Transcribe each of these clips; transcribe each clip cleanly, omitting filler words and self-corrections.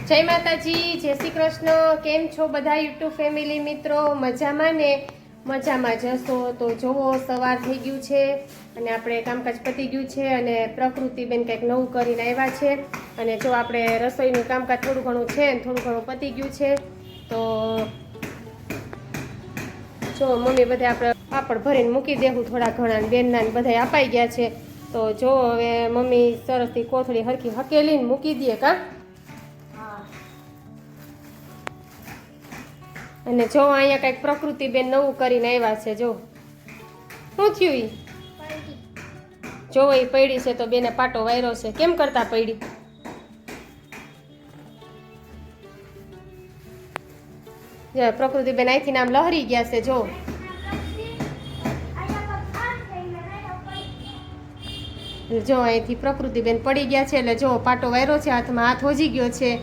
જય માતાજી, જય શ્રી કૃષ્ણ। કેમ છો બધા યુટ્યુબ ફેમિલી મિત્રો? મજામાં ને? મજામાં જશો તો જોવો, સવાર થઈ ગયું છે અને આપણે કામકાજ પતી ગયું છે અને પ્રકૃતિબેન કંઈક નવું કરીને આવ્યા છે અને જો આપણે રસોઈનું કામકાજ થોડું ઘણું છે ને થોડું ઘણું પતી ગયું છે તો જો મમ્મી બધા આપણે પાપડ ભરીને મૂકી દેવું થોડા ઘણા, બેનના બધા અપાઈ ગયા છે તો જો હવે મમ્મી સરસથી કોથળી હરખી હકેલીને મૂકી દે કા। અને જો અહીંયા કંઈક પ્રકૃતિબેન નવું કરીને આવ્યા છે। જો શું થયું ઈ જો એ પડી છે તો બેને પાટો વાયરો છે। કેમ કરતા પડી? જો પ્રકૃતિબેન અહીંથી નામ લહરી ગયા છે। જો અહીંથી પ્રકૃતિબેન પડી ગયા છે એટલે જો પાટો વાયરો છે, હાથમાં હાથ હોજી ગયો છે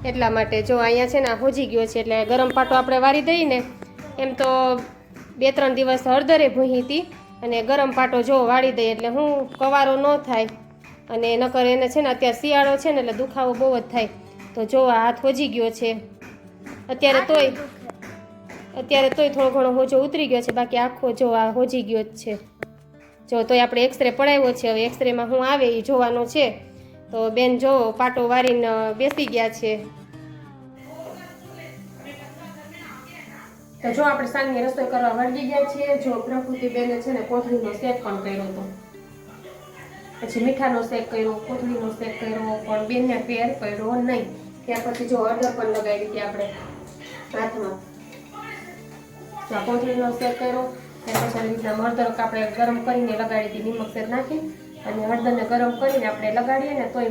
એટલા માટે જો અહીંયા છે ને હોજી ગયો છે એટલે ગરમ પાટો આપણે વારી દઈએ ને એમ તો 2-3 દિવસ હળદરે ભૂહી હતી અને ગરમ પાટો જો વાળી દઈએ એટલે હું કવારો ન થાય અને નકર એને છે ને અત્યારે શિયાળો છે ને એટલે દુખાવો બહુ જ થાય તો જો આ હાથ હોજી ગયો છે અત્યારે તોય થોડો ઘણો હોજો ઉતરી ગયો છે, બાકી આખો જો આ હોજી ગયો જ છે। જો તોય આપણે એક્સરે પડાવ્યો છે, હવે એક્સરેમાં શું આવે એ જોવાનો છે તો બેન જો પાટો વારીને બેસી ગયા છે। તો જો આપણે સાંજની રસોઈ કરવા વળગી ગયા છીએ। જો પ્રકૃતિબેને છે ને કોથળીનો શેક પણ કર્યો હતો, પછી મીઠાનો શેક કર્યો, કોથળીનો શેક કર્યો, પણ બેનને ફેર પડ્યો નહીં। ત્યાર પછી જો હળદર પણ લગાવી હતી આપણે હાથમાં, કોથળીનો શેક કર્યો, ત્યાર પછી રીતના હળદર આપણે ગરમ કરીને લગાડી હતી, નિમક શેક નાખી અને હળદરને ગરમ કરીને આપણે લગાડીએ ને તોય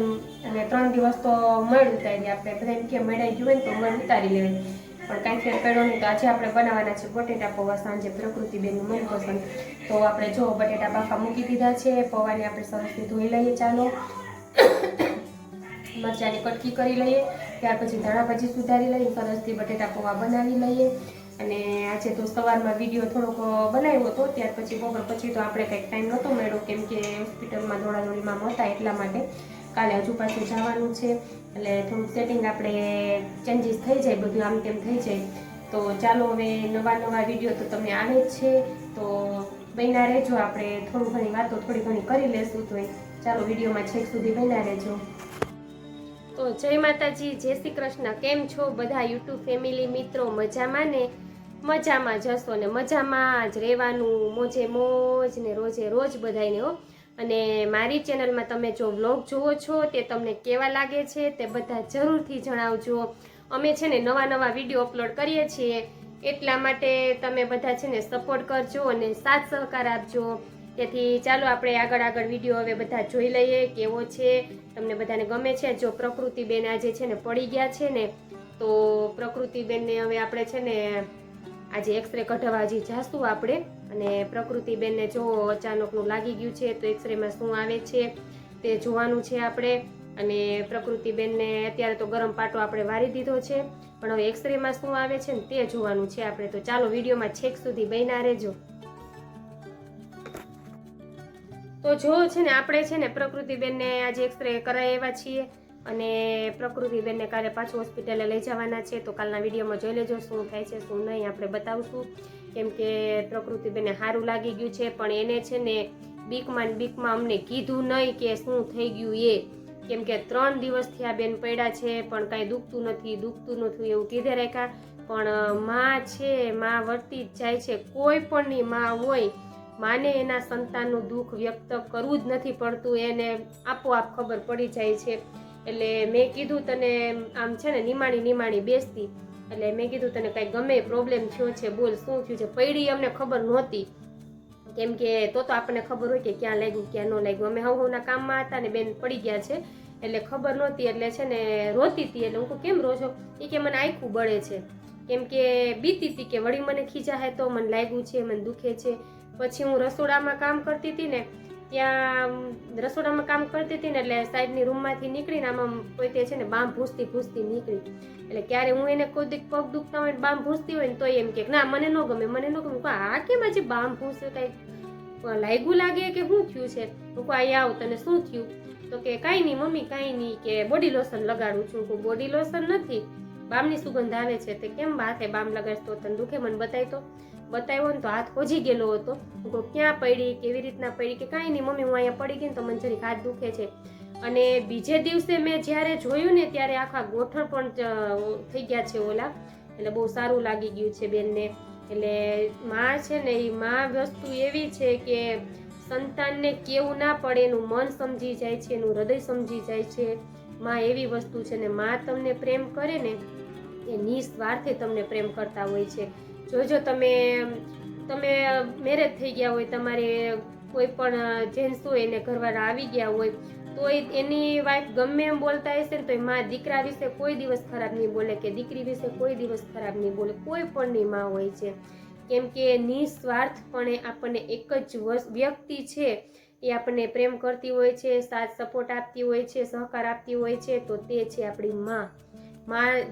અને 3 દિવસ તો મળ ઉતારી આપણે બધા એમ કે મળાઈ ગયું હોય ને તો મળ ઉતારી લેવાય, પણ કાંઈ ફેર પડ્યો નહીં। તો આજે આપણે બનાવવાના છે બટેટા પૌવા, સાંજે પ્રકૃતિબેનનું મનપસંદ। તો આપણે જો બટેટા બાફા મૂકી દીધા છે, પૌવાને આપણે સરસથી ધોઈ લઈએ, ચાલો મરચાંની કટકી કરી લઈએ, ત્યાર પછી ધાણા ભાજી સુધારી લઈએ, સરસથી બટેટા પૌવા બનાવી લઈએ। અને આજે તો સવારમાં વિડીયો થોડોક બનાવ્યો હતો, ત્યાર પછી બપોર પછી તો આપણે કંઈક ટાઈમ નહોતો મળ્યો કેમ કે હોસ્પિટલમાં દોડાદોડીમાં હતા એટલા માટે। કાલે હજુ પાછું જવાનું છે એટલે થોડુંક સેટિંગ આપણે ચેન્જીસ થઈ જાય, બધું આમ તેમ થઈ જાય। તો ચાલો હવે નવા વિડીયો તો તમને આવે જ છે તો બન્યા રહેજો, આપણે થોડી ઘણી વાતો થોડી ઘણી કરી લેશું। તો ચાલો વિડીયોમાં છેક સુધી બન્યા રહેજો। તો જય માતાજી, જય શ્રી કૃષ્ણ। કેમ છો બધા યુટ્યુબ ફેમિલી મિત્રો? મજામાં ને? મજામાં જશો ને મજામાં જ રહેવાનું, મોજે મોજ ને રોજે રોજ બધાને હો। અને મારી ચેનલમાં તમે જો વ્લોગ જુઓ છો તે તમને કેવા લાગે છે તે બધા જરૂરથી જણાવજો। અમે છે ને નવા વિડીયો અપલોડ કરીએ છીએ એટલા માટે તમે બધા છે ને સપોર્ટ કરજો અને સાથ સહકાર આપજો। તેથી ચાલો આપણે આગળ વિડીયો હવે બધા જોઈ લઈએ કેવો છે, તમને બધાને ગમે છે। જો પ્રકૃતિબેન આજે છે ને પડી ગયા છે ને તો પ્રકૃતિબેનને હવે આપણે છે ને આજે એક્સરે કઢાવવા હજી જાશું આપણે અને પ્રકૃતિબેનને જો અચાનકનું લાગી ગયું છે તો એક્સરેમાં શું આવે છે તે જોવાનું છે આપણે। અને પ્રકૃતિબેનને અત્યારે તો ગરમ પાટો આપણે વારી દીધો છે પણ હવે એક્સરેમાં શું આવે છે ને તે જોવાનું છે આપણે। તો ચાલો વિડીયોમાં છેક સુધી બન્યા રહેજો। તો જો છે ને આપણે છે ને પ્રકૃતિબેનને આજે એક્સરે કરાવી આવ્યા છીએ અને પ્રકૃતિબેનને કાલે પાછું હોસ્પિટલે લઈ જવાના છે તો કાલના વિડીયોમાં જોઈ લેજો શું થાય છે શું નહીં આપણે બતાવશું, કેમ કે પ્રકૃતિબેનને સારું લાગી ગયું છે પણ એને છે ને બીકમાં અમને કીધું નહીં કે શું થઈ ગયું એ, કેમ કે 3 દિવસથી આ બેન પડ્યા છે પણ કાંઈ દુખતું નથી એવું કીધે રાખ્યા। પણ માં છે, માં વર્તી જ જાય છે, કોઈ પણની માં હોય માને એના સંતાનનું દુઃખ વ્યક્ત કરવું જ નથી પડતું, એને આપોઆપ ખબર પડી જાય છે। એટલે મેં કીધું તને આમ છે ને નિમાણી બેસતી એટલે મેં કીધું તને કાંઈ ગમે પ્રોબ્લેમ થયો છે બોલ શું થયું છે। પડી અમને ખબર નહોતી કેમ કે તો આપણને ખબર હોય કે ક્યાં લાગ્યું ક્યાં ન લાગ્યું, અમે હવના કામમાં હતા ને બેન પડી ગયા છે એટલે ખબર નહોતી એટલે છે ને રોતી હતી। એટલે હું કેમ રોજો? એ કે મને આખું બળે છે, કેમ કે બીતી હતી કે વળી મને ખીજાય તો મને લાગ્યું છે મને દુખે છે। પછી હું રસોડામાં કામ કરતી હતી ને ત્યાં રસોડામાં કામ કરતી હતી ને એટલે સાઈડની રૂમમાંથી નીકળીને આમાં પોતે છે ને બામ ભૂસતી નીકળી એટલે ક્યારે હું એને કોઈ દીક પગ દુખતા હોય બામ ભૂસતી હોય ને તો એમ કે ના મને ન ગમે। આ કેમ આજે બામ ભૂસે, કાંઈ લાગ્યું લાગે કે શું થયું છે? હું અહીં આવ તને શું થયું? તો કે કાંઈ નહીં મમ્મી કાંઈ નહીં, કે બોડી લોશન લગાડું છું. હું બોડી લોશન નથી, બામની સુગંધ આવે છે. તે કેમ હાથે બામ લગાડતો, તને દુખે? મને બતાવી તો. બતાવ્યો ને તો હાથ ખોજી ગયેલો હતો. હું કહું ક્યાં પડી, કેવી રીતના પડી? કે કાંઈ નહીં મમ્મી, હું અહીંયા પડી ગઈ ને તો મને જરીક હાથ દુખે છે. અને બીજે દિવસે મેં જ્યારે જોયું ને ત્યારે આખા ગોઠણ પણ થઈ ગયા છે ઓલા, એટલે બહુ સારું લાગી ગયું છે બેનને. એટલે માં છે ને એ માં વસ્તુ એવી છે કે સંતાનને કેવું ના પડે, એનું મન સમજી જાય છે, એનું હૃદય સમજી જાય છે. માં એવી વસ્તુ છે ને માં તમને પ્રેમ કરે ને એ નિસ્વાર્થે તમને પ્રેમ કરતા હોય છે. જોજો તમે મેરેજ થઈ ગયા હોય, તમારે કોઈ પણ જેન્ટ્સ હોય એને ઘરવાળા આવી ગયા હોય તો એની વાઈફ ગમે એમ બોલતા હશે ને તો માં દીકરા વિશે કોઈ દિવસ ખરાબ નહીં બોલે, કે દીકરી વિશે કોઈ દિવસ ખરાબ નહીં બોલે. કોઈ પણની માં હોય છે, કેમ કે નિસ્વાર્થપણે આપણને એક જ વ્યક્તિ છે એ આપણને પ્રેમ કરતી હોય છે, સાથ સપોર્ટ આપતી હોય છે, સહકાર આપતી હોય છે, તો તે છે આપણી માં.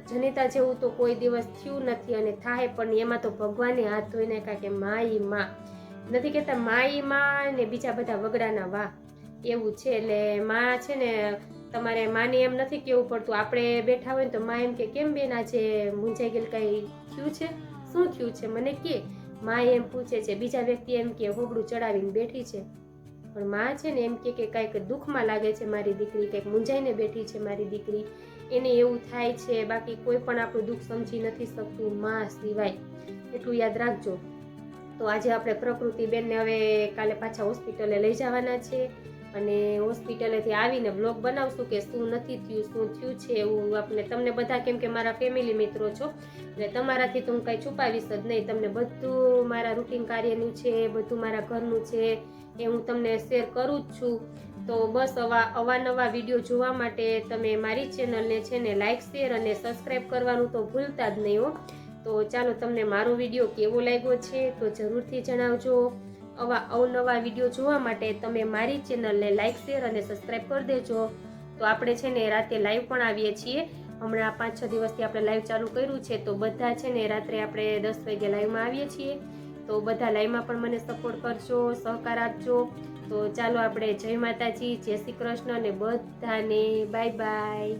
જનિતા જેવું તો કોઈ દિવસ થયું નથી અને થાય પણ એમાં તો ભગવાને હાથ ધોઈ નાખ્યા કે માં નથી કહેતા, માં ને બીજા બધા વગડાના વાહ, એવું છે. એટલે માં છે ને તમારે માને એમ નથી કેવું પડતું. આપણે બેઠા હોય ને તો માં એમ કે કેમ બેન આજે મૂંઝાઈ ગયેલ, કઈ થયું છે, શું થયું છે મને કે. માં એમ પૂછે છે, બીજા વ્યક્તિ એમ કે હોબળું ચડાવીને બેઠી છે, પણ માં છે ને એમ કે કાંઈક દુઃખમાં લાગે છે મારી દીકરી, કંઈક મૂંઝાઈને બેઠી છે મારી દીકરી, એને એવું થાય છે. બાકી કોઈ પણ આપણું દુઃખ સમજી નથી શકતું માં સિવાય, એટલું યાદ રાખજો. તો આજે આપણે પ્રકૃતિબેનને હવે કાલે પાછા હોસ્પિટલે લઈ જવાના છે અને હોસ્પિટલેથી આવીને બ્લોગ બનાવશું કે શું નથી થયું, શું થયું છે એવું આપણે તમને બધા, કેમ કે મારા ફેમિલી મિત્રો છો એટલે તમારાથી તો હું કાંઈ છુપાવીશ જ નહીં. તમને બધું મારા રૂટીન કાર્યનું છે, બધું મારા ઘરનું છે એ હું તમને શેર કરું જ છું. તો બસ અવાનવા વિડીયો જોવા માટે તમે મારી ચેનલને છે ને લાઇક, શેર અને સબસ્ક્રાઈબ કરવાનું તો ભૂલતા જ નહીં હો. તો ચાલો, તમને મારો વિડીયો કેવો લાગ્યો છે તો જરૂરથી જણાવજો. અવનવા વિડીયો જોવા માટે તમે મારી ચેનલને લાઇક, શેર અને સબસ્ક્રાઈબ કરી દેજો. તો આપણે છે ને રાતે લાઈવ પણ આવીએ છીએ. હમણાં 5-6 દિવસથી આપણે લાઈવ ચાલુ કર્યું છે, તો બધા છે ને રાત્રે આપણે 10 વાગે લાઈવમાં આવીએ છીએ. તો બધા લાઈવમાં પણ મને સપોર્ટ કરજો, સહકાર આપજો. તો ચાલો આપણે જય માતાજી, જય શ્રી કૃષ્ણ અને બધાને બાય બાય.